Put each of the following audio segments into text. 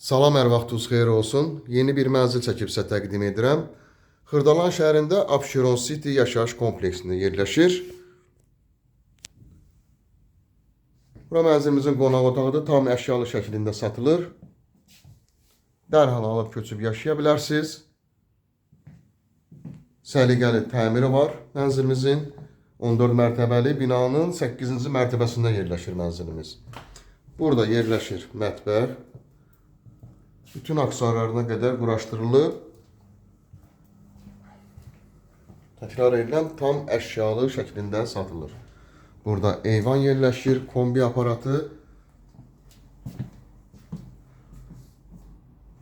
Salam, hər vaxtınız xeyir olsun. Yeni bir mənzil çəkib sizə təqdim edirəm. Xırdalan şəhərində Abşeron City yaşayış kompleksində yerləşir. Bura mənzilimizin qonaq otağıdır. Tam əşyalı şəklində satılır. Dərhal alıb köçüb yaşaya bilərsiniz. Səliqəli təmiri var mənzilimizin. 14 mərtəbəli binanın 8-ci mərtəbəsində yerləşir mənzilimiz. Burada yerləşir mətbəx. Bütün aksarlarına qədər quraşdırılıb. Təkrar edilən tam əşyalı şəklində satılır. Burada eyvan yerləşir, kombi aparatı.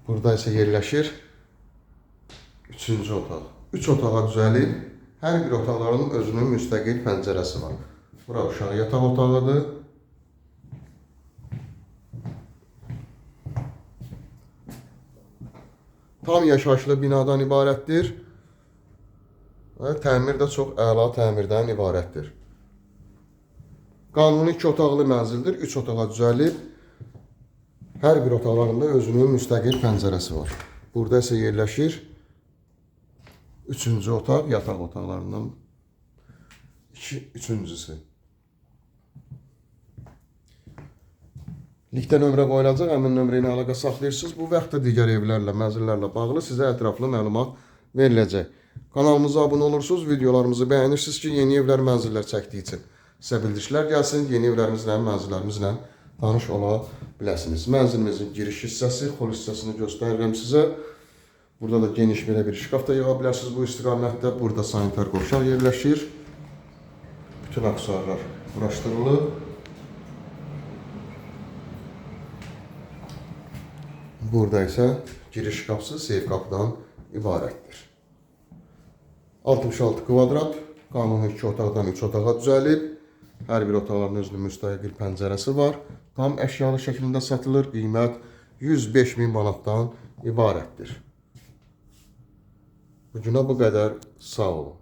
Burada isə yerləşir 3-cü otaq. 3 otağa düzəlib, hər bir otaqların özünün müstəqil pəncərəsi var. Bura uşaq yataq otağıdır. Tam yaşayışlı binadan ibarətdir. Və təmir də çox əla təmirdən ibarətdir. Qanuni 2 otaqlı mənzildir. 3 otağa düzəlib. Hər bir otaqlarında özünün müstəqil pəncərəsi var. Burada isə yerləşir 3-cü otaq, yataq otaqlarından 3-cüsü. Linkdə nömrə qoyulacaq, həmin nömrə ilə əlaqə saxlayırsınız. Bu və yaxud da digər evlərlə, mənzillərlə bağlı sizə ətraflı məlumat veriləcək. Kanalımıza abunə olursunuz, videolarımızı bəyənirsiniz ki, yeni evlər, mənzillər çəkdiyi üçün sizə bildirişlər gəlsin, yeni evlərimizlə, mənzillərimizlə tanış ola biləsiniz. Mənzilimizin giriş hissəsi, xol hissəsini göstərirəm sizə. Burada da geniş belə bir şkaf da yığa bilərsiniz bu istiqamətdə. Burada sanitar qovşaq yerləşir. Bütün aksesuarlar quraşdırılıb. Burada isə giriş qapısı seyf qapıdan ibarətdir. 66 kvadrat, qanuni 2 otaqdan 3 otağa düzəlib. Hər bir otaqların özünün müstəqil pəncərəsi var. Tam əşyalı şəklində satılır. Qiymət 105.000 manatdan ibarətdir. Bugünə bu qədər. Sağ olun.